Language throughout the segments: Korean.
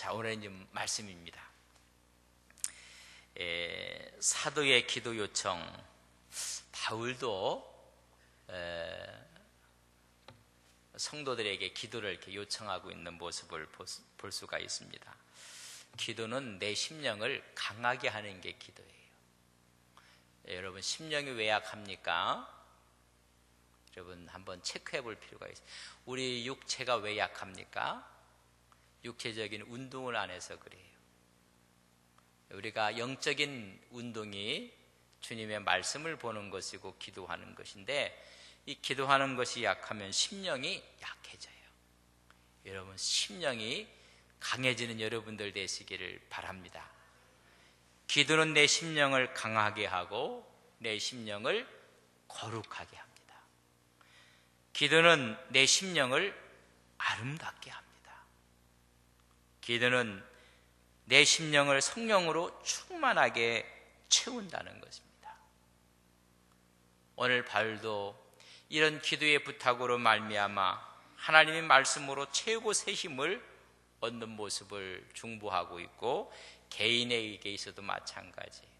자, 오늘은 좀 말씀입니다. 사도의 기도 요청. 바울도 성도들에게 기도를 이렇게 요청하고 있는 모습을 볼 수가 있습니다. 기도는 내 심령을 강하게 하는 게 기도예요. 여러분, 심령이 왜 약합니까? 여러분 한번 체크해 볼 필요가 있어요. 우리 육체가 왜 약합니까? 육체적인 운동을 안 해서 그래요. 우리가 영적인 운동이 주님의 말씀을 보는 것이고 기도하는 것인데, 이 기도하는 것이 약하면 심령이 약해져요. 여러분, 심령이 강해지는 여러분들 되시기를 바랍니다. 기도는 내 심령을 강하게 하고 내 심령을 거룩하게 합니다. 기도는 내 심령을 아름답게 합니다. 기도는 내 심령을 성령으로 충만하게 채운다는 것입니다. 오늘 바울도 이런 기도의 부탁으로 말미암아 하나님의 말씀으로 채우고 새 힘을 얻는 모습을 중보하고 있고, 개인에게 있어도 마찬가지예요.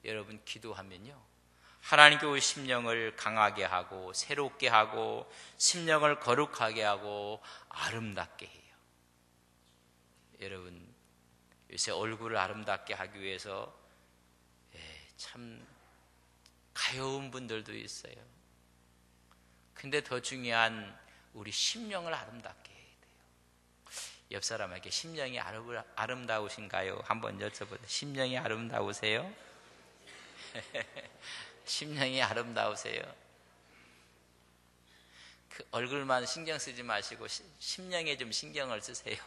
여러분, 기도하면요, 하나님께 우리 심령을 강하게 하고 새롭게 하고 심령을 거룩하게 하고 아름답게 해요. 여러분, 요새 얼굴을 아름답게 하기 위해서 참 가여운 분들도 있어요. 근데 더 중요한 우리 심령을 아름답게 해야 돼요. 옆 사람에게 심령이 아름다우신가요? 한번 여쭤보세요. 심령이 아름다우세요? 심령이 아름다우세요? 그 얼굴만 신경 쓰지 마시고 심령에 좀 신경을 쓰세요.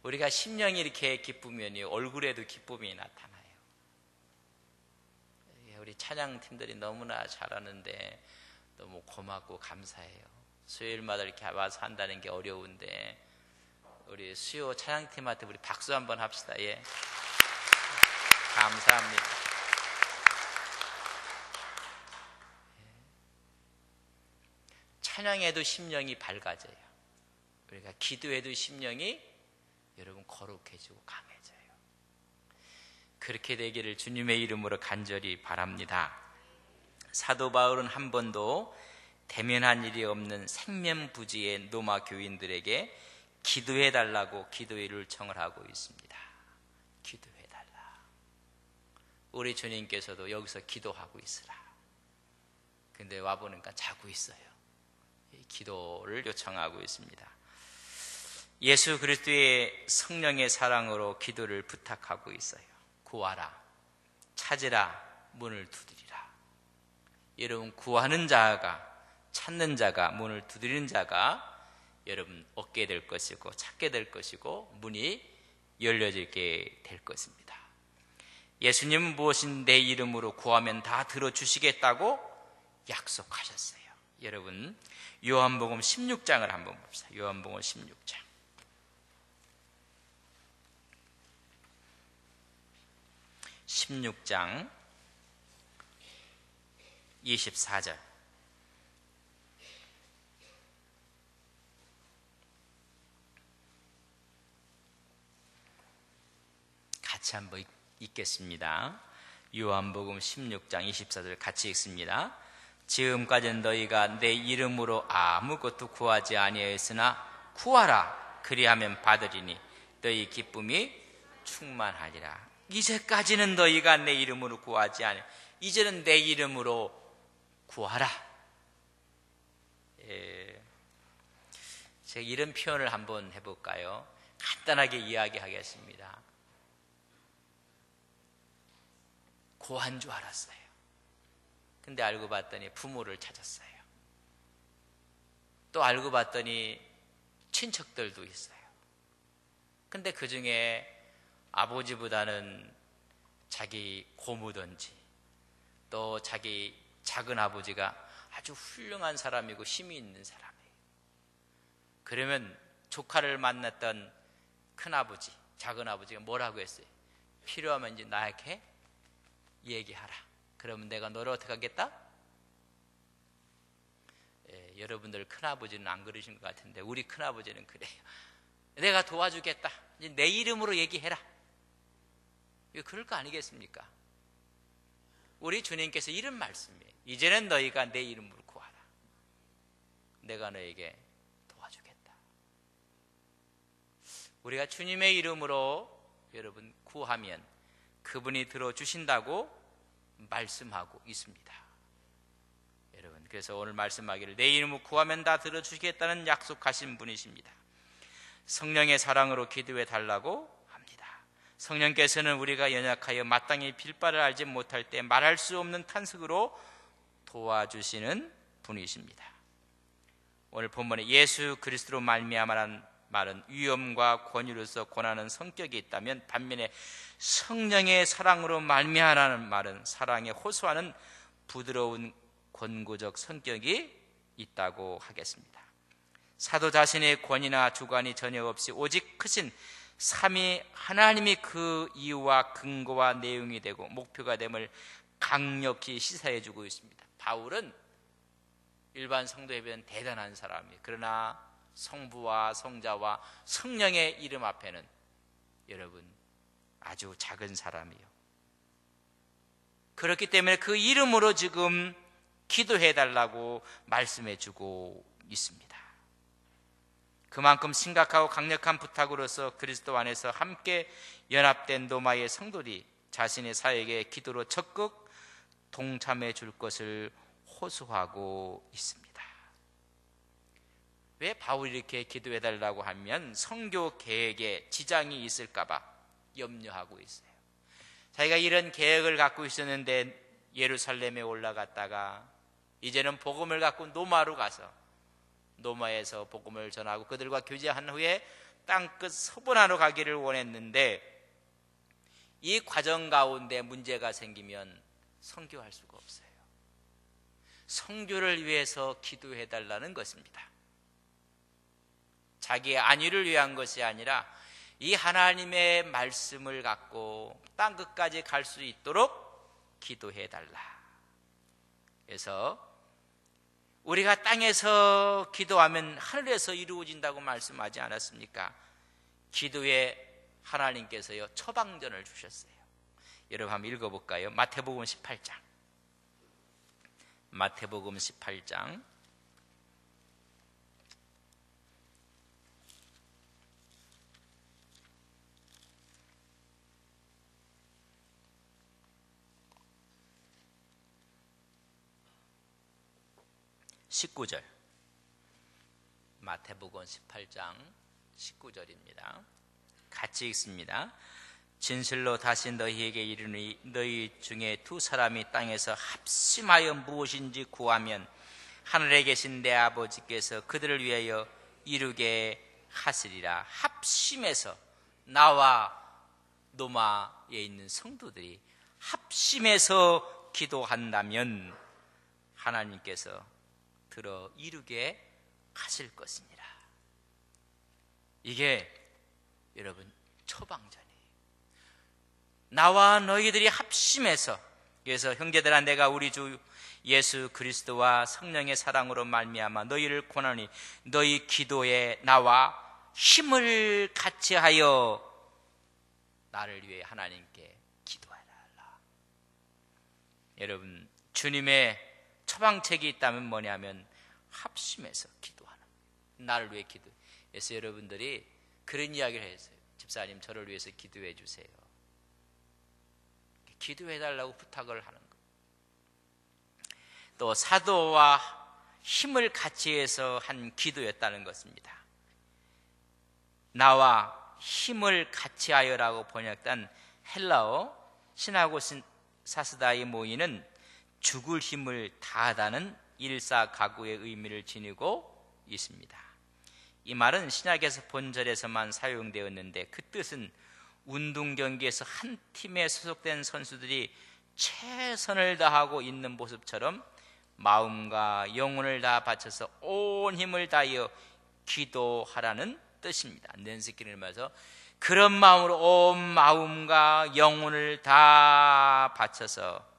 우리가 심령이 이렇게 기쁘면 얼굴에도 기쁨이 나타나요. 우리 찬양팀들이 너무나 잘하는데 너무 고맙고 감사해요. 수요일마다 이렇게 와서 한다는 게 어려운데 우리 수요 찬양팀한테 우리 박수 한번 합시다. 예, 감사합니다. 찬양에도 심령이 밝아져요. 우리가 기도해도 심령이 여러분 거룩해지고 강해져요. 그렇게 되기를 주님의 이름으로 간절히 바랍니다. 사도 바울은 한 번도 대면한 일이 없는 생면부지의 로마 교인들에게 기도해달라고 기도의 요청을 하고 있습니다. 기도해달라. 우리 주님께서도 여기서 기도하고 있으라. 근데 와보니까 자고 있어요. 기도를 요청하고 있습니다. 예수 그리스도의 성령의 사랑으로 기도를 부탁하고 있어요. 구하라, 찾으라, 문을 두드리라. 여러분, 구하는 자가, 찾는 자가, 문을 두드리는 자가 여러분 얻게 될 것이고 찾게 될 것이고 문이 열려지게 될 것입니다. 예수님은 무엇인 내 이름으로 구하면 다 들어주시겠다고 약속하셨어요. 여러분, 요한복음 16장을 한번 봅시다. 요한복음 16장. 16장 24절. 같이 한번 읽겠습니다. 요한복음 16장 24절 같이 읽습니다. 지금까지는 너희가 내 이름으로 아무것도 구하지 아니하였으나 구하라, 그리하면 받으리니 너희 기쁨이 충만하리라. 이제까지는 너희가 내 이름으로 구하지 아니하였으나 이제는 내 이름으로 구하라. 제가 이런 표현을 한번 해볼까요? 간단하게 이야기하겠습니다. 고한 줄 알았어요. 근데 알고 봤더니 부모를 찾았어요. 또 알고 봤더니 친척들도 있어요. 근데 그 중에 아버지보다는 자기 고모든지 또 자기 작은 아버지가 아주 훌륭한 사람이고 힘이 있는 사람이에요. 그러면 조카를 만났던 큰아버지, 작은아버지가 뭐라고 했어요? 필요하면 이제 나에게 얘기하라. 그러면 내가 너를 어떻게 하겠다? 여러분들 큰아버지는 안 그러신 것 같은데 우리 큰아버지는 그래요. 내가 도와주겠다. 이제 내 이름으로 얘기해라. 이거 그럴 거 아니겠습니까? 우리 주님께서 이런 말씀이에요. 이제는 너희가 내 이름으로 구하라. 내가 너에게 도와주겠다. 우리가 주님의 이름으로 여러분 구하면 그분이 들어주신다고 말씀하고 있습니다. 여러분, 그래서 오늘 말씀하기를 내 이름으로 구하면 다 들어주시겠다는 약속하신 분이십니다. 성령의 사랑으로 기도해 달라고 합니다. 성령께서는 우리가 연약하여 마땅히 빌 바를 알지 못할 때 말할 수 없는 탄식으로 도와주시는 분이십니다. 오늘 본문에 예수 그리스도로 말미암아라는 말은 위엄과 권위로서 권하는 성격이 있다면, 반면에 성령의 사랑으로 말미암아라는 말은 사랑에 호소하는 부드러운 권고적 성격이 있다고 하겠습니다. 사도 자신의 권위나 주관이 전혀 없이 오직 크신 삼위 하나님이 그 이유와 근거와 내용이 되고 목표가 됨을 강력히 시사해 주고 있습니다. 바울은 일반 성도에 비하면 대단한 사람이에요. 그러나 성부와 성자와 성령의 이름 앞에는 여러분 아주 작은 사람이에요. 그렇기 때문에 그 이름으로 지금 기도해 달라고 말씀해 주고 있습니다. 그만큼 심각하고 강력한 부탁으로서 그리스도 안에서 함께 연합된 로마의 성도들이 자신의 사역에 기도로 적극 동참해 줄 것을 호소하고 있습니다. 왜 바울이 이렇게 기도해 달라고 하면 선교 계획에 지장이 있을까 봐 염려하고 있어요. 자기가 이런 계획을 갖고 있었는데 예루살렘에 올라갔다가 이제는 복음을 갖고 노마로 가서 노마에서 복음을 전하고 그들과 교제한 후에 땅끝 서보나로 가기를 원했는데 이 과정 가운데 문제가 생기면 선교할 수가 없어요. 선교를 위해서 기도해 달라는 것입니다. 자기의 안위를 위한 것이 아니라 이 하나님의 말씀을 갖고 땅끝까지 갈 수 있도록 기도해 달라. 그래서 우리가 땅에서 기도하면 하늘에서 이루어진다고 말씀하지 않았습니까? 기도에 하나님께서요 처방전을 주셨어요. 여러분 한번 읽어볼까요? 마태복음 18장. 마태복음 18장 19절. 마태복음 18장 19절입니다. 같이 읽습니다. 진실로 다시 너희에게 이르니 너희 중에 두 사람이 땅에서 합심하여 무엇인지 구하면 하늘에 계신 내 아버지께서 그들을 위하여 이루게 하시리라. 합심해서 나와 노마에 있는 성도들이 합심해서 기도한다면 하나님께서 들어 이루게 하실 것입니다. 이게 여러분 처방전이에요. 나와 너희들이 합심해서, 그래서 형제들아 내가 우리 주 예수 그리스도와 성령의 사랑으로 말미암아 너희를 권하니 너희 기도에 나와 힘을 같이 하여 나를 위해 하나님께 기도하라. 여러분 주님의 처방책이 있다면 뭐냐면 합심해서 기도하는 거예요. 나를 위해 기도. 그래서 여러분들이 그런 이야기를 했어요. 집사님 저를 위해서 기도해 주세요. 기도해 달라고 부탁을 하는 거예요. 또 사도와 힘을 같이 해서 한 기도였다는 것입니다. 나와 힘을 같이 하여라고 번역된 헬라어 신하고 사스다의 모이는 죽을 힘을 다하다는 일사가구의 의미를 지니고 있습니다. 이 말은 신약에서 본절에서만 사용되었는데 그 뜻은 운동 경기에서 한 팀에 소속된 선수들이 최선을 다하고 있는 모습처럼 마음과 영혼을 다 바쳐서 온 힘을 다하여 기도하라는 뜻입니다. 낸스키를 말해서 그런 마음으로 온 마음과 영혼을 다 바쳐서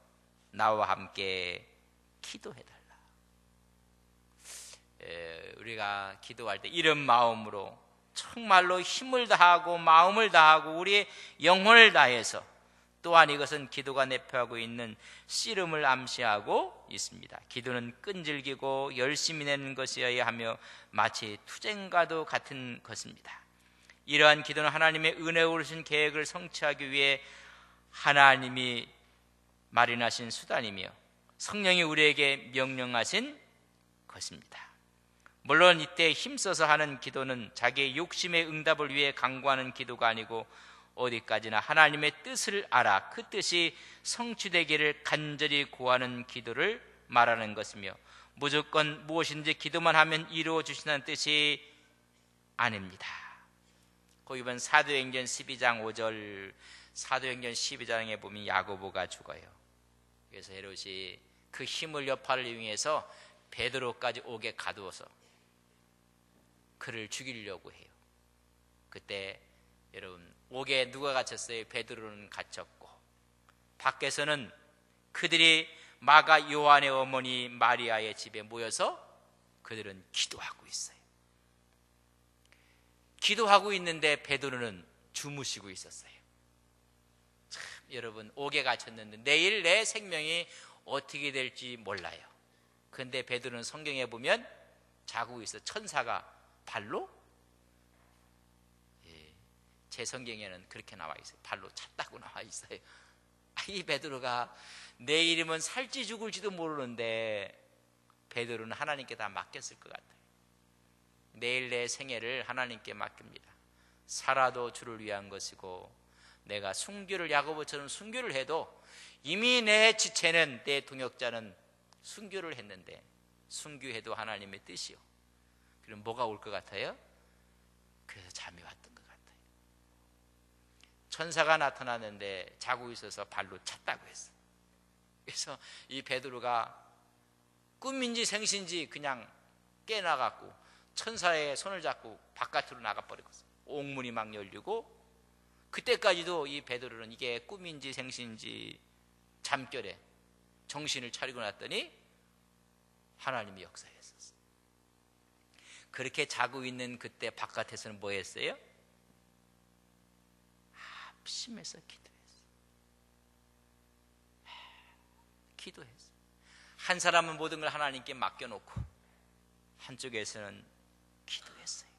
나와 함께 기도해달라. 우리가 기도할 때 이런 마음으로 정말로 힘을 다하고 마음을 다하고 우리의 영혼을 다해서, 또한 이것은 기도가 내포하고 있는 씨름을 암시하고 있습니다. 기도는 끈질기고 열심히 내는 것이어야 하며 마치 투쟁과도 같은 것입니다. 이러한 기도는 하나님의 은혜로우신 계획을 성취하기 위해 하나님이 마련하신 수단이며 성령이 우리에게 명령하신 것입니다. 물론 이때 힘써서 하는 기도는 자기의 욕심의 응답을 위해 간구하는 기도가 아니고 어디까지나 하나님의 뜻을 알아 그 뜻이 성취되기를 간절히 구하는 기도를 말하는 것이며, 무조건 무엇인지 기도만 하면 이루어 주신다는 뜻이 아닙니다. 이번 사도행전 12장 5절, 사도행전 12장에 보면 야고보가 죽어요. 그래서 헤롯이 그 힘을 여파를 이용해서 베드로까지 옥에 가두어서 그를 죽이려고 해요. 그때 여러분, 옥에 누가 갇혔어요? 베드로는 갇혔고, 밖에서는 그들이 마가 요한의 어머니 마리아의 집에 모여서 그들은 기도하고 있어요. 기도하고 있는데 베드로는 주무시고 있었어요. 참, 여러분, 옥에 갇혔는데 내일 내 생명이 어떻게 될지 몰라요. 그런데 베드로는 성경에 보면 자고 있어. 천사가 발로, 제 성경에는 그렇게 나와 있어요. 발로 찼다고 나와 있어요. 이 베드로가 내일이면 살지 죽을지도 모르는데 베드로는 하나님께 다 맡겼을 것 같아요. 내일 내 생애를 하나님께 맡깁니다. 살아도 주를 위한 것이고, 내가 순교를 야고보처럼 순교를 해도 이미 내 지체는, 내 동역자는 순교를 했는데 순교해도 하나님의 뜻이요. 그럼 뭐가 올 것 같아요? 그래서 잠이 왔던 것 같아요. 천사가 나타났는데 자고 있어서 발로 찼다고 했어요. 그래서 이 베드로가 꿈인지 생신지 그냥 깨나갖고 천사의 손을 잡고 바깥으로 나가버렸어요. 옥문이 막 열리고, 그때까지도 이 베드로는 이게 꿈인지 생신인지 잠결에 정신을 차리고 났더니 하나님이 역사했었어요. 그렇게 자고 있는 그때 바깥에서는 뭐 했어요? 합심해서 기도했어요. 한 사람은 모든 걸 하나님께 맡겨놓고 한쪽에서는 기도했어요.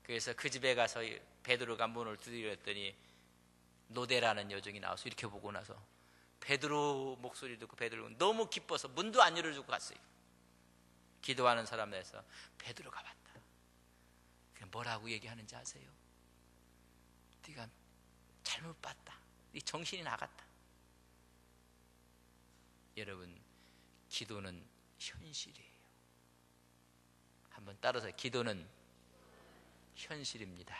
그래서 그 집에 가서 베드로가 문을 두드렸더니 노대라는 여종이 나와서 이렇게 보고 나서 베드로 목소리 듣고 베드로가 너무 기뻐서 문도 안 열어주고 갔어요. 기도하는 사람에서 베드로가 왔다. 뭐라고 얘기하는지 아세요? 네가 잘못 봤다. 네 정신이 나갔다. 여러분, 기도는 현실이에요. 한번 따라서, 기도는 현실입니다.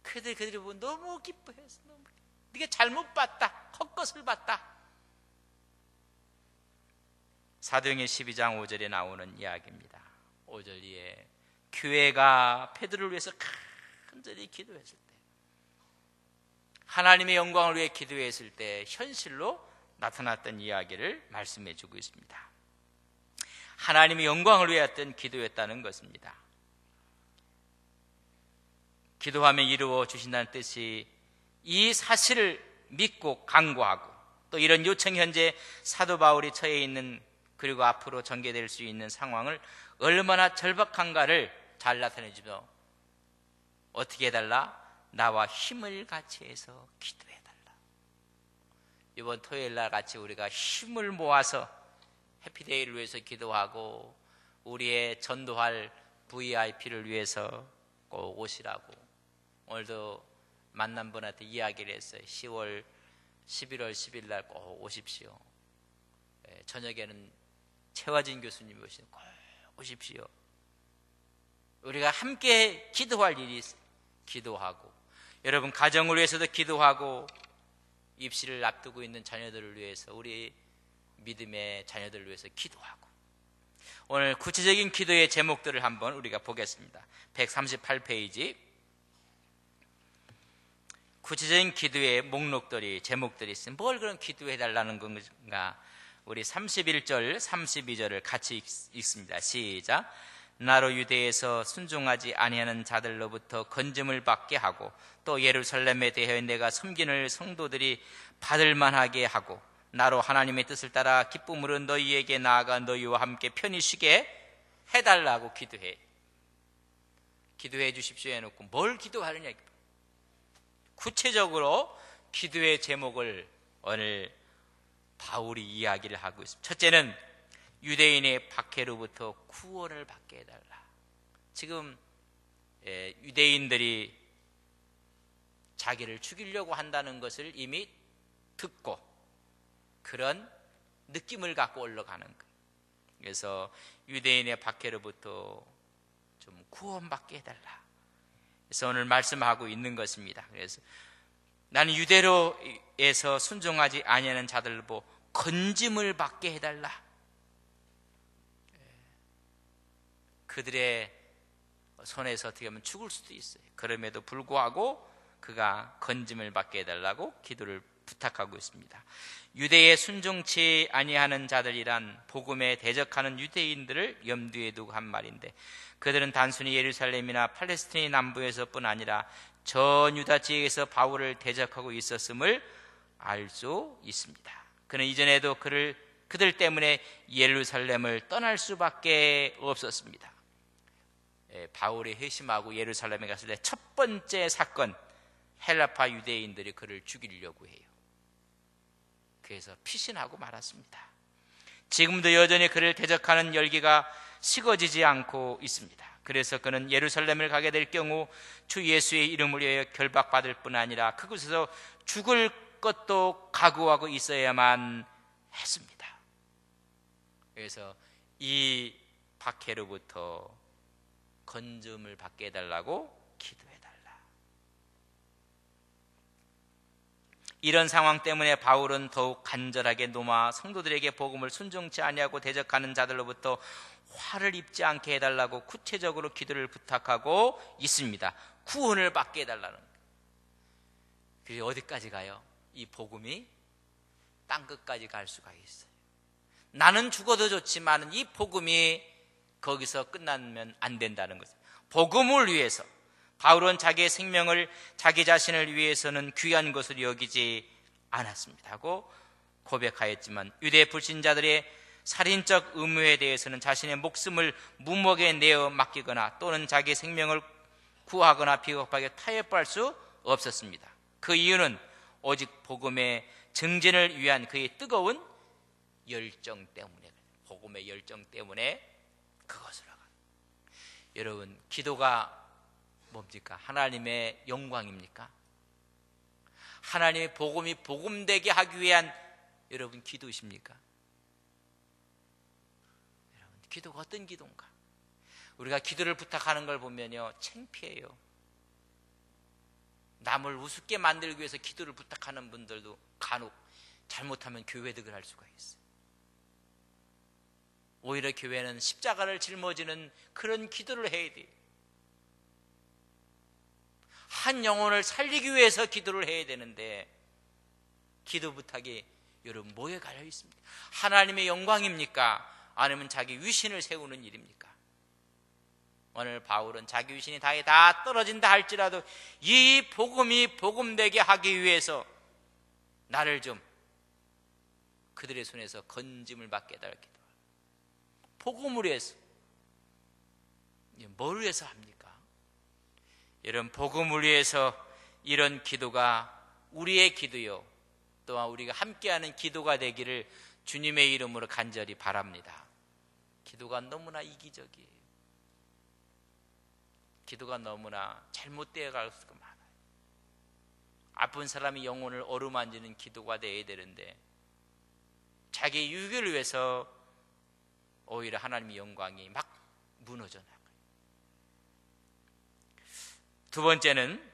그들이 보고 너무 기뻐했어. 네가 잘못 봤다. 헛것을 봤다. 사도행전 12장 5절에 나오는 이야기입니다. 5절 뒤에 교회가 베드로를 위해서 간절히 기도했을 때, 하나님의 영광을 위해 기도했을 때 현실로 나타났던 이야기를 말씀해 주고 있습니다. 하나님의 영광을 위해 했던 기도였다는 것입니다. 기도하면 이루어 주신다는 뜻이, 이 사실을 믿고 간구하고 또 이런 요청, 현재 사도 바울이 처해 있는 그리고 앞으로 전개될 수 있는 상황을 얼마나 절박한가를 잘 나타내주며, 어떻게 해달라? 나와 힘을 같이 해서 기도해달라. 이번 토요일 날 같이 우리가 힘을 모아서 해피데이를 위해서 기도하고, 우리의 전도할 VIP를 위해서 꼭 오시라고 오늘도 만난 분한테 이야기를 했어요. 11월 10일 날 꼭 오십시오. 저녁에는 최화진 교수님이 오시는 꼭 오십시오. 우리가 함께 기도할 일이 있어요. 기도하고, 여러분 가정을 위해서도 기도하고, 입시를 앞두고 있는 자녀들을 위해서, 우리 믿음의 자녀들을 위해서 기도하고, 오늘 구체적인 기도의 제목들을 한번 우리가 보겠습니다. 138페이지 구체적인 기도의 목록들이, 제목들이 있습니다. 뭘 그럼 기도해달라는 건가? 우리 31절, 32절을 같이 읽습니다. 시작. 나로 유대에서 순종하지 아니하는 자들로부터 건짐을 받게 하고 또 예루살렘에 대하여 내가 섬기는 성도들이 받을 만하게 하고 나로 하나님의 뜻을 따라 기쁨으로 너희에게 나아가 너희와 함께 편히 쉬게 해달라고 기도해 주십시오 해놓고 뭘 기도하느냐, 구체적으로 기도의 제목을 오늘 바울이 이야기를 하고 있습니다. 첫째는 유대인의 박해로부터 구원을 받게 해달라. 지금 유대인들이 자기를 죽이려고 한다는 것을 이미 듣고 그런 느낌을 갖고 올라가는 거예요. 그래서 유대인의 박해로부터 좀 구원받게 해달라. 그래서 오늘 말씀하고 있는 것입니다. 그래서 나는 유대로에서 순종하지 아니하는 자들을 보고 건짐을 받게 해달라. 그들의 손에서 어떻게 하면 죽을 수도 있어요. 그럼에도 불구하고 그가 건짐을 받게 해달라고 기도를 부탁하고 있습니다. 유대에 순종치 아니하는 자들이란 복음에 대적하는 유대인들을 염두에 두고 한 말인데, 그들은 단순히 예루살렘이나 팔레스타인 남부에서뿐 아니라 전 유다 지역에서 바울을 대적하고 있었음을 알 수 있습니다. 그는 이전에도 그들 때문에 예루살렘을 떠날 수밖에 없었습니다. 바울이 회심하고 예루살렘에 갔을 때 첫 번째 사건, 헬라파 유대인들이 그를 죽이려고 해요. 그래서 피신하고 말았습니다. 지금도 여전히 그를 대적하는 열기가 식어지지 않고 있습니다. 그래서 그는 예루살렘을 가게 될 경우 주 예수의 이름을 위하여 결박받을 뿐 아니라 그곳에서 죽을 것도 각오하고 있어야만 했습니다. 그래서 이 박해로부터 건짐을 받게 해달라고 기도해달라. 이런 상황 때문에 바울은 더욱 간절하게 노마 성도들에게 복음을 순종치 아니하고 대적하는 자들로부터 화를 입지 않게 해달라고 구체적으로 기도를 부탁하고 있습니다. 구원을 받게 해달라는 거예요. 그게 어디까지 가요? 이 복음이 땅끝까지 갈 수가 있어요. 나는 죽어도 좋지만 이 복음이 거기서 끝나면 안 된다는 거죠. 복음을 위해서 바울은 자기의 생명을 자기 자신을 위해서는 귀한 것으로 여기지 않았습니다 하고 고백하였지만, 유대 불신자들의 살인적 의무에 대해서는 자신의 목숨을 무목에 내어 맡기거나 또는 자기 생명을 구하거나 비겁하게 타협할 수 없었습니다. 그 이유는 오직 복음의 증진을 위한 그의 뜨거운 열정 때문에, 복음의 열정 때문에 그것으로 가. 여러분, 기도가 뭡니까? 하나님의 영광입니까? 하나님의 복음이 복음되게 하기 위한 여러분 기도이십니까? 여러분, 기도가 어떤 기도인가? 우리가 기도를 부탁하는 걸 보면요, 창피해요. 남을 우습게 만들기 위해서 기도를 부탁하는 분들도 간혹 잘못하면 교회득을 할 수가 있어요. 오히려 교회는 십자가를 짊어지는 그런 기도를 해야 돼요. 한 영혼을 살리기 위해서 기도를 해야 되는데 기도 부탁이 여러분 뭐에 갈려 있습니까? 하나님의 영광입니까? 아니면 자기 위신을 세우는 일입니까? 오늘 바울은 자기 위신이 다 떨어진다 할지라도 이 복음이 복음되게 하기 위해서 나를 좀 그들의 손에서 건짐을 받게 해달라 기도합니다. 복음을 위해서. 뭘 위해서 합니까? 여러분, 복음을 위해서 이런 기도가 우리의 기도요, 또한 우리가 함께하는 기도가 되기를 주님의 이름으로 간절히 바랍니다. 기도가 너무나 이기적이에요. 기도가 너무나 잘못되어 갈 수가 많아요. 아픈 사람이 영혼을 어루만지는 기도가 되어야 되는데 자기 유익을 위해서 오히려 하나님의 영광이 막 무너져 나가요. 두 번째는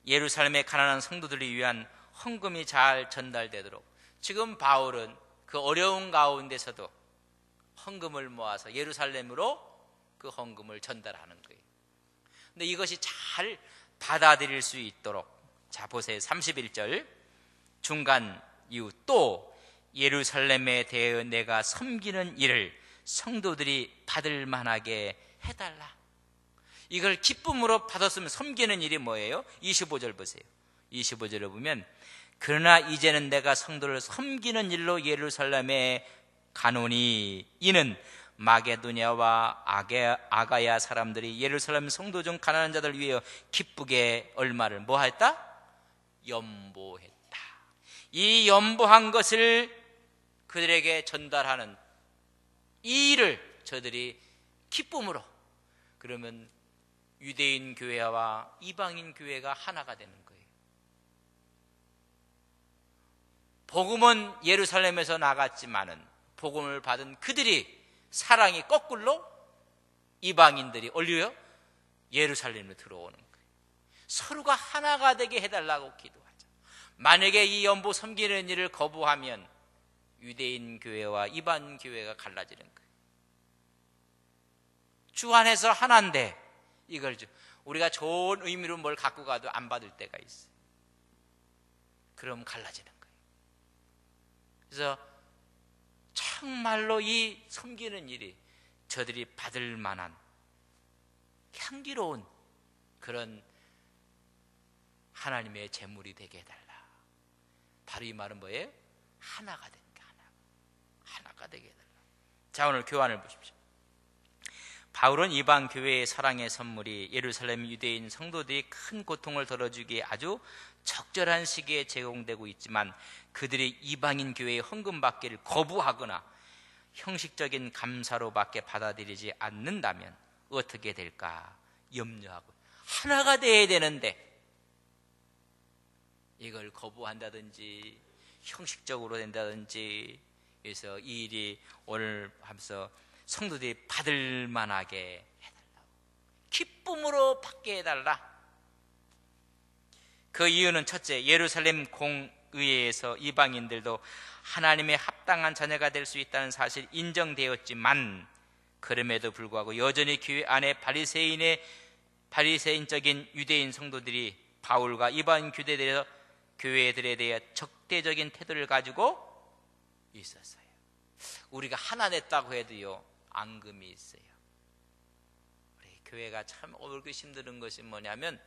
예루살렘에 가난한 성도들을 위한 헌금이 잘 전달되도록, 지금 바울은 그 어려운 가운데서도 헌금을 모아서 예루살렘으로 그 헌금을 전달하는 거예요. 근데 이것이 잘 받아들일 수 있도록, 자 보세요. 31절 중간 이후 또 예루살렘에 대해 내가 섬기는 일을 성도들이 받을 만하게 해달라. 이걸 기쁨으로 받았으면 섬기는 일이 뭐예요? 25절 보세요. 25절을 보면 그러나 이제는 내가 성도를 섬기는 일로 예루살렘에 가노니 이는 마게도냐와 아가야 사람들이 예루살렘 성도 중 가난한 자들 위하여 기쁘게 얼마를 뭐 했다? 연보했다. 이 연보한 것을 그들에게 전달하는 이 일을 저들이 기쁨으로, 그러면 유대인 교회와 이방인 교회가 하나가 되는 거예요. 복음은 예루살렘에서 나갔지만은 복음을 받은 그들이 사랑이 거꾸로 이방인들이 올려요 예루살렘으로 들어오는 거예요. 서로가 하나가 되게 해달라고 기도하자. 만약에 이 연보 섬기는 일을 거부하면 유대인 교회와 이방인 교회가 갈라지는 거예요. 주 안에서 하나인데 이걸 우리가 좋은 의미로 뭘 갖고 가도 안 받을 때가 있어요. 그럼 갈라지는 거예요. 그래서 정말로 이 섬기는 일이 저들이 받을 만한 향기로운 그런 하나님의 제물이 되게 해달라. 바로 이 말은 뭐예요? 하나가 되는 게 하나가 되게 해달라. 자, 오늘 교환을 보십시오. 바울은 이방 교회의 사랑의 선물이 예루살렘 유대인 성도들이 큰 고통을 덜어주기에 아주 적절한 시기에 제공되고 있지만 그들이 이방인 교회의 헌금 받기를 거부하거나 형식적인 감사로밖에 받아들이지 않는다면 어떻게 될까 염려하고, 하나가 돼야 되는데 이걸 거부한다든지 형식적으로 된다든지 해서 이 일이 오늘 하면서 성도들이 받을 만하게 해달라고, 기쁨으로 받게 해달라. 그 이유는 첫째, 예루살렘 공의회에서 이방인들도 하나님의 합당한 자녀가 될 수 있다는 사실이 인정되었지만 그럼에도 불구하고 여전히 교회 안에 바리새인적인 유대인 성도들이 바울과 이방인 교회들에 대해 적대적인 태도를 가지고 있었어요. 우리가 하나 됐다고 해도요 앙금이 있어요. 우리 교회가 참 오르기 힘든 것이 뭐냐면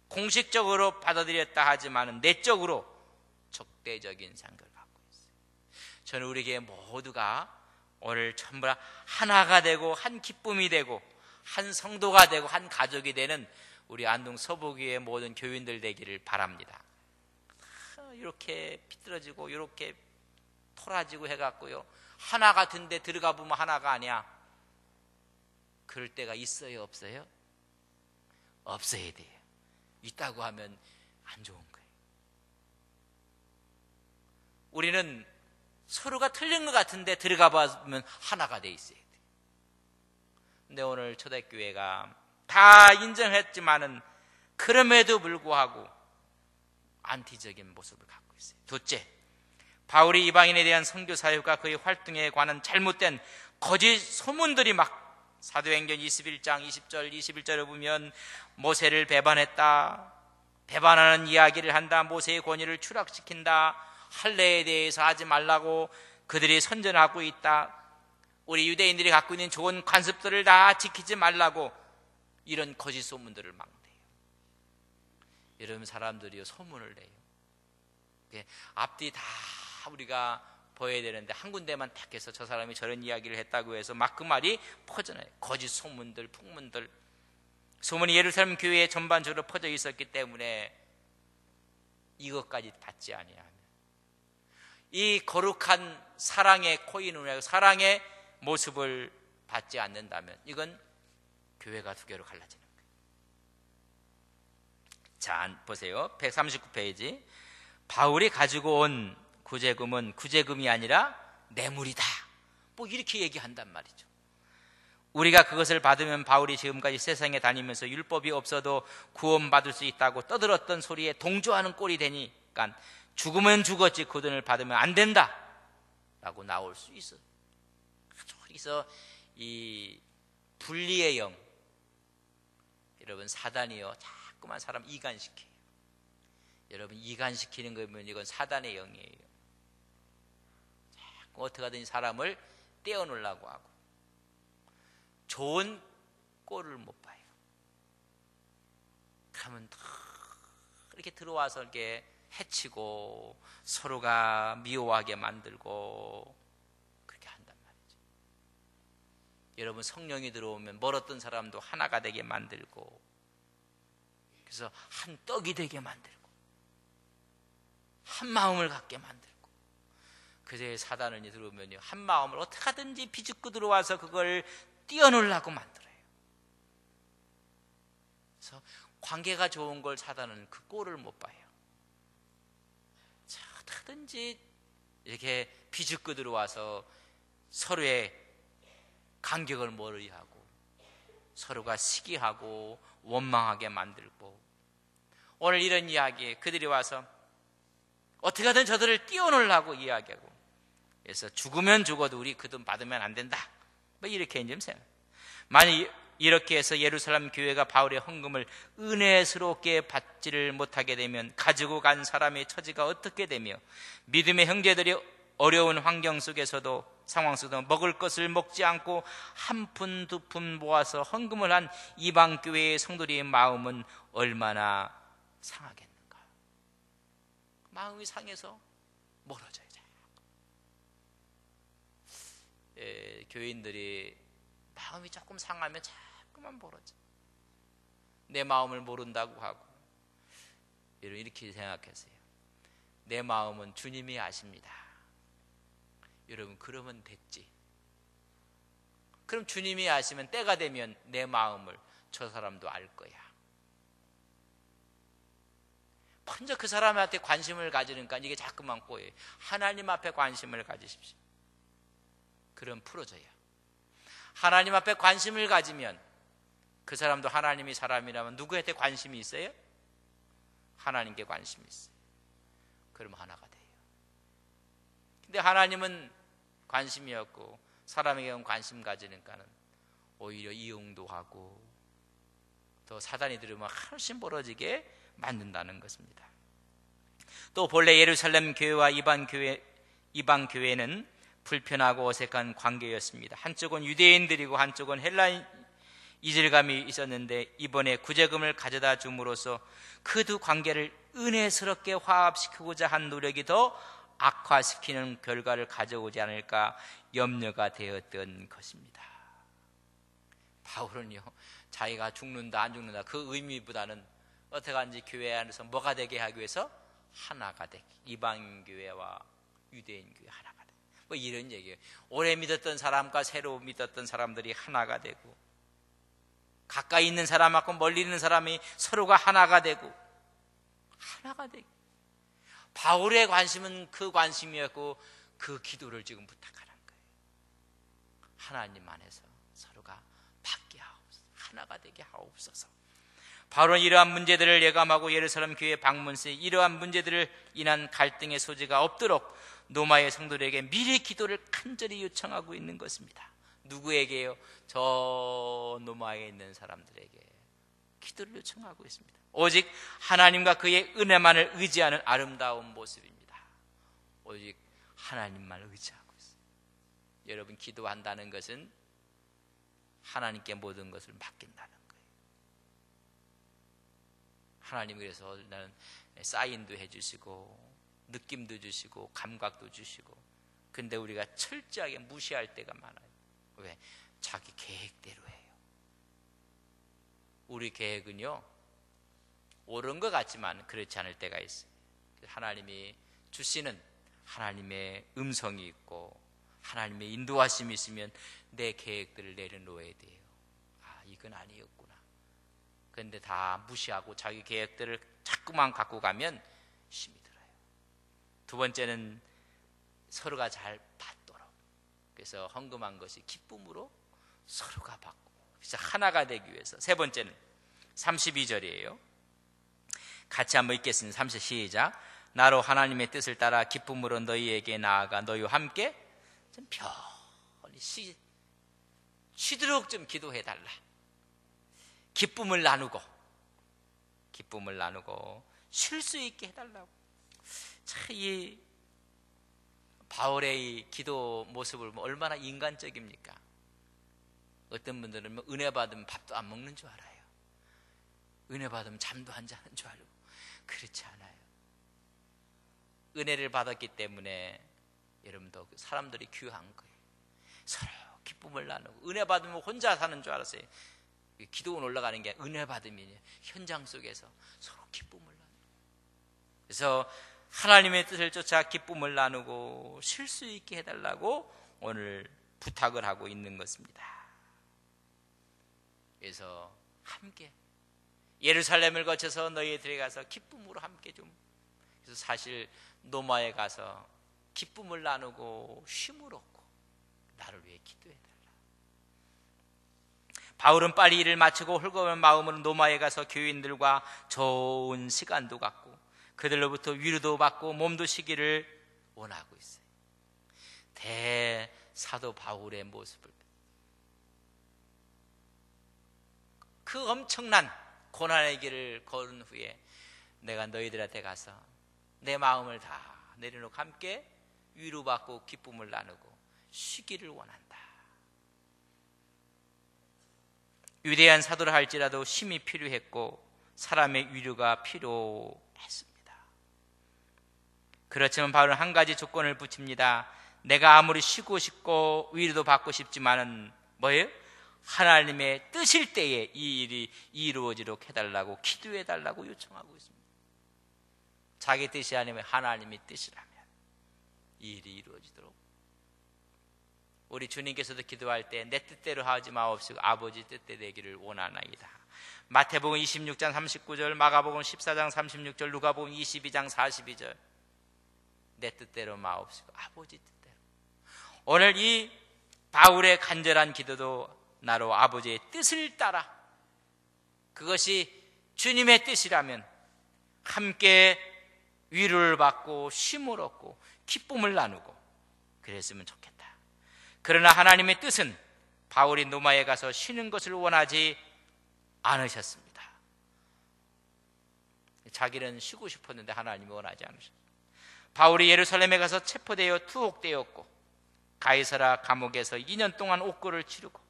공식적으로 받아들였다 하지만 내적으로 적대적인 생각을 갖고 있어요. 저는 우리 교회 모두가 오늘 전부 다 하나가 되고 한 기쁨이 되고 한 성도가 되고 한 가족이 되는 우리 안동 서부교회 모든 교인들 되기를 바랍니다. 이렇게 비뚤어지고 이렇게 토라지고 해갖고요 하나 같은데 들어가 보면 하나가 아니야. 그럴 때가 있어요 없어요? 없어야 돼요. 있다고 하면 안 좋은 거예요. 우리는 서로가 틀린 것 같은데 들어가 보면 하나가 돼 있어야 돼요. 근데 오늘 초대교회가 다 인정했지만은 그럼에도 불구하고 안티적인 모습을 갖고 있어요. 둘째, 바울이 이방인에 대한 선교 사역과 그의 활동에 관한 잘못된 거짓 소문들이 막 사도행전 21장 20절 21절을 보면 모세를 배반했다, 배반하는 이야기를 한다, 모세의 권위를 추락시킨다, 할례에 대해서 하지 말라고 그들이 선전하고 있다, 우리 유대인들이 갖고 있는 좋은 관습들을 다 지키지 말라고 이런 거짓 소문들을 막 내요. 이런 사람들이요 소문을 내요. 앞뒤 다 우리가 보여야 되는데 한 군데만 택해서 저 사람이 저런 이야기를 했다고 해서 막 그 말이 퍼져나요. 거짓 소문들, 풍문들. 소문이 예루살렘 교회에 전반적으로 퍼져 있었기 때문에 이것까지 받지 아니하면 이 거룩한 사랑의 코인으로 사랑의 모습을 받지 않는다면 이건 교회가 두 개로 갈라지는 거예요. 자, 보세요. 139페이지. 바울이 가지고 온 구제금은 구제금이 아니라 뇌물이다. 뭐 이렇게 얘기한단 말이죠. 우리가 그것을 받으면 바울이 지금까지 세상에 다니면서 율법이 없어도 구원받을 수 있다고 떠들었던 소리에 동조하는 꼴이 되니까 죽으면 죽었지 그 돈을 받으면 안 된다 라고 나올 수 있어. 여기서 이 분리의 영, 여러분 사단이요 자꾸만 사람 이간시켜요. 여러분 이간시키는 거 보면 이건 사단의 영이에요. 어떻게 하든지 사람을 떼어놓으려고 하고 좋은 꼴을 못 봐요. 그러면 이렇게 들어와서 이렇게 해치고 서로가 미워하게 만들고 그렇게 한단 말이죠. 여러분, 성령이 들어오면 멀었던 사람도 하나가 되게 만들고, 그래서 한 떡이 되게 만들고 한 마음을 갖게 만들고, 그제 사단이 들어오면요, 한 마음을 어떻게 하든지 비집고 들어와서 그걸 띄어놓으려고 만들어요. 그래서 관계가 좋은 걸 사단은 그 꼴을 못 봐요. 자, 어떻게든지 이렇게 비집고 들어와서 서로의 간격을 멀리 하고 서로가 시기하고 원망하게 만들고, 오늘 이런 이야기에 그들이 와서 어떻게든 저들을 띄워놓으려고 이야기하고, 그래서 죽으면 죽어도 우리 그 돈 받으면 안 된다, 뭐 이렇게 좀 생각. 만약 이렇게 해서 예루살렘 교회가 바울의 헌금을 은혜스럽게 받지를 못하게 되면 가지고 간 사람의 처지가 어떻게 되며, 믿음의 형제들이 어려운 환경 속에서도 상황 속에서 먹을 것을 먹지 않고 한 푼 두 푼 모아서 헌금을 한 이방 교회의 성도들의 마음은 얼마나 상하겠는가. 마음이 상해서 멀어져요. 교인들이 마음이 조금 상하면 자꾸만 멀어져. 내 마음을 모른다고 하고, 여러분 이렇게 생각하세요. 내 마음은 주님이 아십니다. 여러분, 그러면 됐지. 그럼 주님이 아시면 때가 되면 내 마음을 저 사람도 알 거야. 먼저 그 사람한테 관심을 가지니까 이게 자꾸만 꼬여요. 하나님 앞에 관심을 가지십시오. 그럼 풀어져요. 하나님 앞에 관심을 가지면 그 사람도 하나님이 사람이라면 누구한테 관심이 있어요? 하나님께 관심이 있어요. 그럼 하나가 돼요. 근데 하나님은 관심이 없고 사람에게는 관심 가지니까는 오히려 이용도 하고 또 사단이 들으면 훨씬 벌어지게 만든다는 것입니다. 또 본래 예루살렘 교회와 이방 교회는 불편하고 어색한 관계였습니다. 한쪽은 유대인들이고 한쪽은 헬라인 이질감이 있었는데, 이번에 구제금을 가져다 줌으로써 그 두 관계를 은혜스럽게 화합시키고자 한 노력이 더 악화시키는 결과를 가져오지 않을까 염려가 되었던 것입니다. 바울은요, 자기가 죽는다 안 죽는다 그 의미보다는 어떻게 하는지 교회 안에서 뭐가 되게 하기 위해서 하나가 되게, 이방 교회와 유대인 교회 하나가 되게, 뭐 이런 얘기예요. 오래 믿었던 사람과 새로 믿었던 사람들이 하나가 되고, 가까이 있는 사람하고 멀리 있는 사람이 서로가 하나가 되고 바울의 관심은 그 관심이었고 그 기도를 지금 부탁하는 거예요. 하나님 안에서 서로가 받게 하옵소서, 하나가 되게 하옵소서. 바울은 이러한 문제들을 예감하고 예루살렘 교회 방문시에 이러한 문제들을 인한 갈등의 소지가 없도록 노마의 성도들에게 미리 기도를 간절히 요청하고 있는 것입니다. 누구에게요? 저 노마에 있는 사람들에게 기도를 요청하고 있습니다. 오직 하나님과 그의 은혜만을 의지하는 아름다운 모습입니다. 오직 하나님만 의지하고 있어요. 여러분, 기도한다는 것은 하나님께 모든 것을 맡긴다는 거예요. 하나님, 그래서 나는 사인도 해주시고 느낌도 주시고 감각도 주시고, 근데 우리가 철저하게 무시할 때가 많아요. 왜? 자기 계획대로 해요. 우리 계획은요, 옳은 것 같지만 그렇지 않을 때가 있어요. 하나님이 주시는 하나님의 음성이 있고 하나님의 인도하심이 있으면 내 계획들을 내려놓아야 돼요. 아, 이건 아니었구나. 그런데 다 무시하고 자기 계획들을 자꾸만 갖고 가면 힘이 들어요. 두 번째는 서로가 잘 받도록, 그래서 헌금한 것이 기쁨으로 서로가 받고, 그래서 하나가 되기 위해서. 세 번째는 32절이에요. 같이 한번 읽겠습니다. 30 시작. 나로 하나님의 뜻을 따라 기쁨으로 너희에게 나아가 너희와 함께 좀 편히 쉬도록 좀 기도해달라. 기쁨을 나누고 쉴 수 있게 해달라고. 참, 이 바울의 이 기도 모습을 보면 얼마나 인간적입니까? 어떤 분들은 뭐 은혜 받으면 밥도 안 먹는 줄 알아요. 은혜 받으면 잠도 안 자는 줄 알고. 그렇지 않아요. 은혜를 받았기 때문에 여러분도 사람들이 귀한 거예요. 서로 기쁨을 나누고. 은혜 받으면 혼자 사는 줄 알았어요. 기도원 올라가는 게 은혜 받으면 현장 속에서 서로 기쁨을 나누고. 그래서 하나님의 뜻을 쫓아 기쁨을 나누고 쉴 수 있게 해달라고 오늘 부탁을 하고 있는 것입니다. 그래서 함께 예루살렘을 거쳐서 너희들이 가서 기쁨으로 함께 좀. 그래서 사실 노마에 가서 기쁨을 나누고 쉼을 얻고 나를 위해 기도해달라. 바울은 빨리 일을 마치고 홀가분한 마음으로 노마에 가서 교인들과 좋은 시간도 갖고 그들로부터 위로도 받고 몸도 쉬기를 원하고 있어요. 대사도 바울의 모습을, 그 엄청난 고난의 길을 걸은 후에 내가 너희들한테 가서 내 마음을 다 내려놓고 함께 위로받고 기쁨을 나누고 쉬기를 원한다. 위대한 사도를 할지라도 쉼이 필요했고 사람의 위로가 필요했습니다. 그렇지만 바울은 한 가지 조건을 붙입니다. 내가 아무리 쉬고 싶고 위로도 받고 싶지만은 뭐예요? 하나님의 뜻일 때에 이 일이 이루어지도록 해달라고 기도해달라고 요청하고 있습니다. 자기 뜻이 아니면 하나님의 뜻이라면 이 일이 이루어지도록. 우리 주님께서도 기도할 때 내 뜻대로 하지 마옵시고 아버지 뜻대로 되기를 원하나이다. 마태복음 26장 39절, 마가복음 14장 36절, 누가복음 22장 42절. 내 뜻대로 마옵시고 아버지 뜻대로. 오늘 이 바울의 간절한 기도도 나로 아버지의 뜻을 따라, 그것이 주님의 뜻이라면 함께 위로를 받고 쉼을 얻고 기쁨을 나누고 그랬으면 좋겠다. 그러나 하나님의 뜻은 바울이 노마에 가서 쉬는 것을 원하지 않으셨습니다. 자기는 쉬고 싶었는데 하나님이 원하지 않으셨습니다. 바울이 예루살렘에 가서 체포되어 투옥되었고 가이사라 감옥에서 2년 동안 옥고를 치르고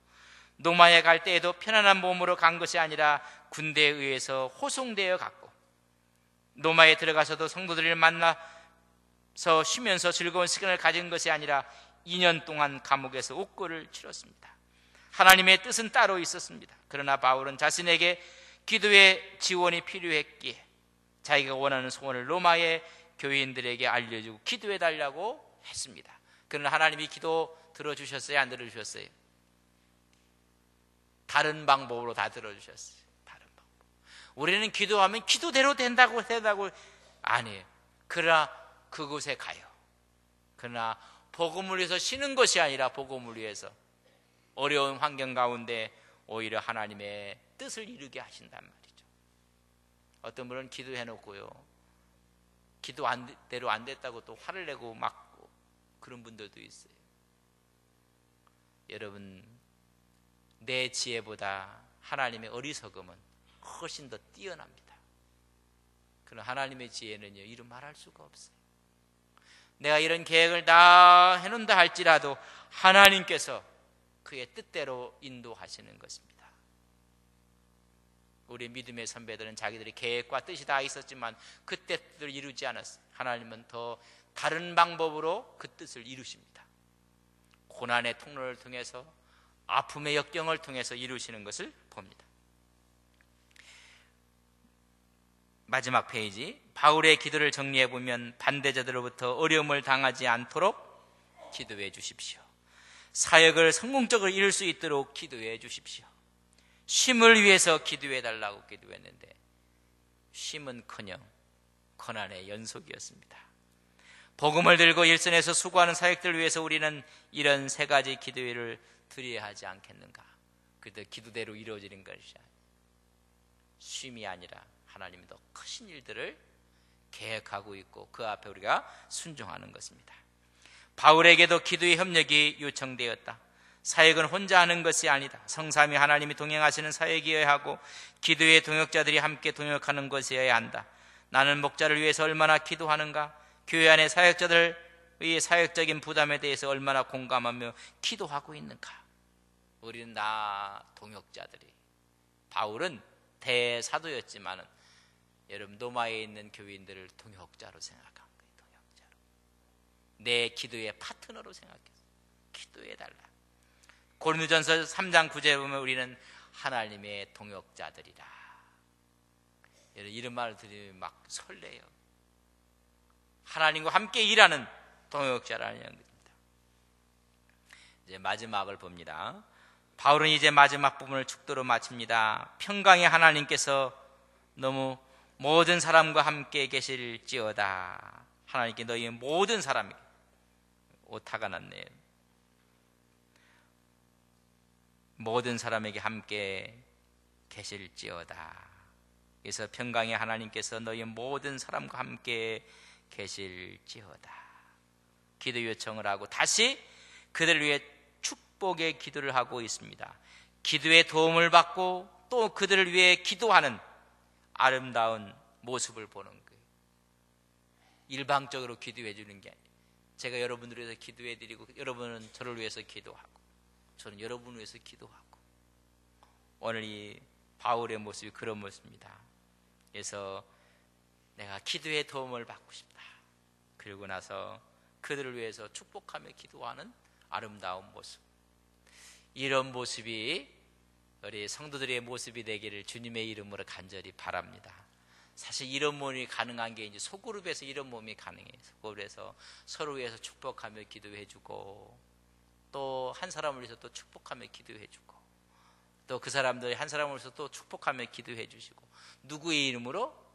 노마에 갈 때에도 편안한 몸으로 간 것이 아니라 군대에 의해서 호송되어 갔고 노마에 들어가서도 성도들을 만나서 쉬면서 즐거운 시간을 가진 것이 아니라 2년 동안 감옥에서 옥고를 치렀습니다. 하나님의 뜻은 따로 있었습니다. 그러나 바울은 자신에게 기도의 지원이 필요했기에 자기가 원하는 소원을 로마의 교인들에게 알려주고 기도해달라고 했습니다. 그러나 하나님이 기도 들어주셨어요? 안 들어주셨어요? 다른 방법으로 다 들어주셨어요. 다른 방법. 우리는 기도하면 기도대로 된다고 아니에요. 그러나 그곳에 가요. 그러나 복음을 위해서 쉬는 것이 아니라 복음을 위해서 어려운 환경 가운데 오히려 하나님의 뜻을 이루게 하신단 말이죠. 어떤 분은 기도해놓고요, 기도대로 안 됐다고 또 화를 내고 막 그런 분들도 있어요. 여러분, 내 지혜보다 하나님의 어리석음은 훨씬 더 뛰어납니다. 그러나 하나님의 지혜는요, 이루 말할 수가 없어요. 내가 이런 계획을 다 해놓는다 할지라도 하나님께서 그의 뜻대로 인도하시는 것입니다. 우리 믿음의 선배들은 자기들의 계획과 뜻이 다 있었지만 그 뜻을 이루지 않았어요. 하나님은 더 다른 방법으로 그 뜻을 이루십니다. 고난의 통로를 통해서, 아픔의 역경을 통해서 이루시는 것을 봅니다. 마지막 페이지, 바울의 기도를 정리해보면 반대자들로부터 어려움을 당하지 않도록 기도해 주십시오. 사역을 성공적으로 이룰 수 있도록 기도해 주십시오. 쉼을 위해서 기도해 달라고 기도했는데 쉼은커녕 고난의 연속이었습니다. 복음을 들고 일선에서 수고하는 사역들을 위해서 우리는 이런 세 가지 기도를 드려야 하지 않겠는가? 그때 기도대로 이루어지는 것이 쉼이 아니라 하나님이 더 크신 일들을 계획하고 있고 그 앞에 우리가 순종하는 것입니다. 바울에게도 기도의 협력이 요청되었다. 사역은 혼자 하는 것이 아니다. 성삼위 하나님이 동행하시는 사역이어야 하고 기도의 동역자들이 함께 동역하는 것이어야 한다. 나는 목자를 위해서 얼마나 기도하는가? 교회 안의 사역자들 이 사역적인 부담에 대해서 얼마나 공감하며 기도하고 있는가? 우리는 다 동역자들이. 바울은 대사도였지만은 여러분 로마에 있는 교인들을 동역자로 생각한 거예요. 동역자로. 내 기도의 파트너로 생각했어요. 기도해달라. 고린도전서 3장 9절에 보면 우리는 하나님의 동역자들이라. 이런 말을 들으면 막 설레요. 하나님과 함께 일하는 동역자라는 겁니다. 이제 마지막을 봅니다. 바울은 이제 마지막 부분을 축도로 마칩니다. 평강의 하나님께서 너무 모든 사람과 함께 계실지어다. 하나님께 너희 모든 사람에게, 오타가 났네요. 모든 사람에게 함께 계실지어다. 그래서 평강의 하나님께서 너희 모든 사람과 함께 계실지어다. 기도 요청을 하고 다시 그들을 위해 축복의 기도를 하고 있습니다. 기도의 도움을 받고 또 그들을 위해 기도하는 아름다운 모습을 보는 거예요. 일방적으로 기도해 주는 게 아니에요. 제가 여러분들을 위해서 기도해 드리고 여러분은 저를 위해서 기도하고 저는 여러분을 위해서 기도하고. 오늘 이 바울의 모습이 그런 모습입니다. 그래서 내가 기도의 도움을 받고 싶다. 그리고 나서 그들을 위해서 축복하며 기도하는 아름다운 모습. 이런 모습이 우리 성도들의 모습이 되기를 주님의 이름으로 간절히 바랍니다. 사실 이런 몸이 가능한 게 이제 소그룹에서 이런 몸이 가능해요. 소그룹에서 서로 위해서 축복하며 기도해주고 또 한 사람을 위해서 또 축복하며 기도해주고 또 그 사람들 한 사람을 위해서 또 축복하며 기도해주시고 누구의 이름으로?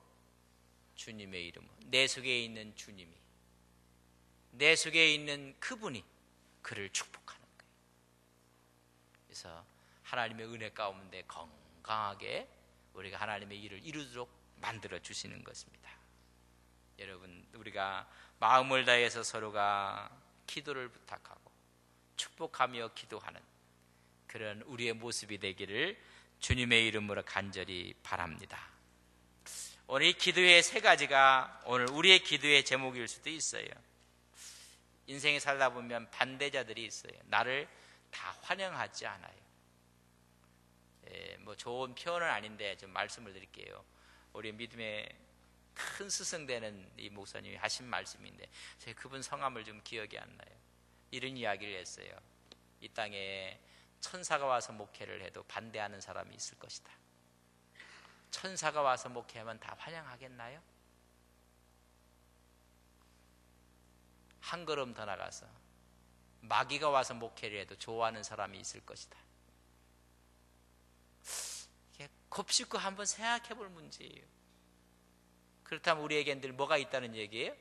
주님의 이름으로. 내 속에 있는 주님이, 내 속에 있는 그분이 그를 축복하는 거예요. 그래서 하나님의 은혜 가운데 건강하게 우리가 하나님의 일을 이루도록 만들어 주시는 것입니다. 여러분, 우리가 마음을 다해서 서로가 기도를 부탁하고 축복하며 기도하는 그런 우리의 모습이 되기를 주님의 이름으로 간절히 바랍니다. 오늘 이 기도의 세 가지가 오늘 우리의 기도의 제목일 수도 있어요. 인생에 살다 보면 반대자들이 있어요. 나를 다 환영하지 않아요. 뭐 좋은 표현은 아닌데 좀 말씀을 드릴게요. 우리 믿음의 큰 스승되는 이 목사님이 하신 말씀인데 제가 그분 성함을 좀 기억이 안 나요. 이런 이야기를 했어요. 이 땅에 천사가 와서 목회를 해도 반대하는 사람이 있을 것이다. 천사가 와서 목회하면 다 환영하겠나요? 한 걸음 더 나가서 마귀가 와서 목회를 해도 좋아하는 사람이 있을 것이다. 곱씹고 한번 생각해 볼 문제예요. 그렇다면 우리에겐 늘 뭐가 있다는 얘기예요?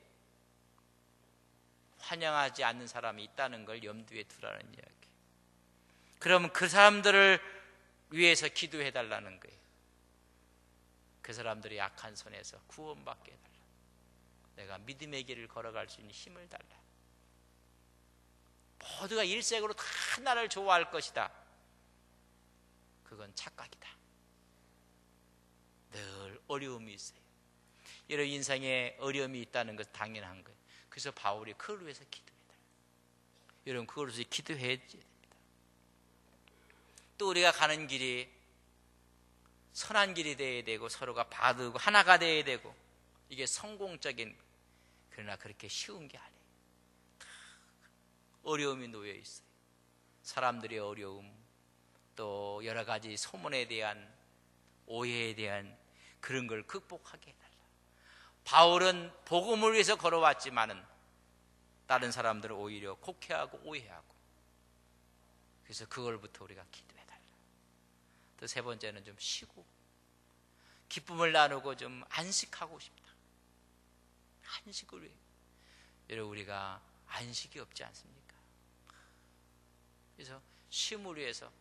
환영하지 않는 사람이 있다는 걸 염두에 두라는 이야기. 그러면 그 사람들을 위해서 기도해 달라는 거예요. 그 사람들이 약한 손에서 구원받게 해달라. 내가 믿음의 길을 걸어갈 수 있는 힘을 달라. 모두가 일색으로 다 나를 좋아할 것이다. 그건 착각이다. 늘 어려움이 있어요. 이런 인생에 어려움이 있다는 것은 당연한 거예요. 그래서 바울이 그걸 위해서 기도해달라. 여러분, 그걸 위해서 기도해야 됩니다. 또 우리가 가는 길이 선한 길이 되어야 되고 서로가 바르고 하나가 되어야 되고 이게 성공적인, 그러나 그렇게 쉬운 게 아니에요. 어려움이 놓여 있어요. 사람들의 어려움, 또 여러 가지 소문에 대한 오해에 대한 그런 걸 극복하게 해달라. 바울은 복음을 위해서 걸어왔지만은 다른 사람들은 오히려 곡해하고 오해하고, 그래서 그걸부터 우리가 기도해달라. 또 세 번째는 좀 쉬고 기쁨을 나누고 좀 안식하고 싶다. 안식을 위해. 여러분, 우리가 안식이 없지 않습니까? 그래서 쉼을 위해서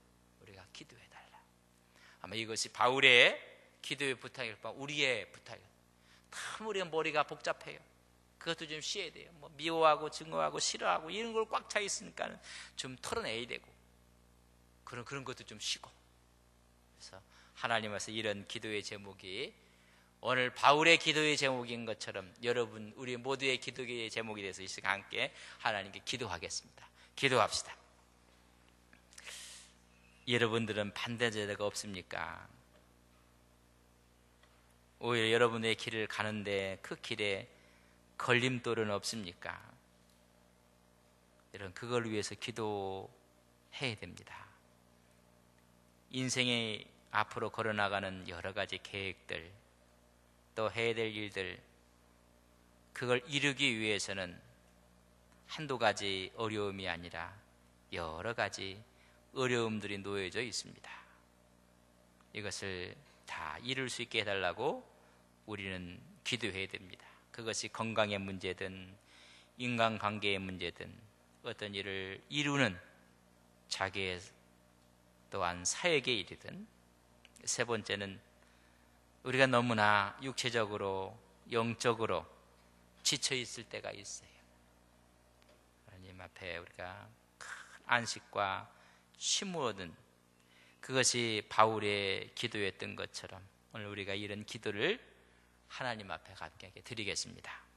우리가 기도해달라. 아마 이것이 바울의 기도의 부탁일 뿐 우리의 부탁이에요. 참 우리가 머리가 복잡해요. 그것도 좀 쉬어야 돼요. 뭐 미워하고 증오하고 싫어하고 이런 걸 꽉 차 있으니까 좀 털어내야 되고 그런 것도 좀 쉬고. 그래서 하나님께서 이런 기도의 제목이 오늘 바울의 기도의 제목인 것처럼 여러분 우리 모두의 기도의 제목이 돼서 이 시간 함께 하나님께 기도하겠습니다. 기도합시다. 여러분들은 반대자가 없습니까? 오히려 여러분의 길을 가는데 그 길에 걸림돌은 없습니까? 여러분 그걸 위해서 기도해야 됩니다. 인생의 앞으로 걸어나가는 여러 가지 계획들, 또 해야 될 일들, 그걸 이루기 위해서는 한두 가지 어려움이 아니라 여러 가지 어려움들이 놓여져 있습니다. 이것을 다 이룰 수 있게 해달라고 우리는 기도해야 됩니다. 그것이 건강의 문제든 인간관계의 문제든 어떤 일을 이루는 자기의 또한 사역의 일이든, 세 번째는 우리가 너무나 육체적으로 영적으로 지쳐 있을 때가 있어요. 하나님 앞에 우리가 큰 안식과 쉼을 얻은, 그것이 바울의 기도였던 것처럼 오늘 우리가 이런 기도를 하나님 앞에 감격하게 드리겠습니다.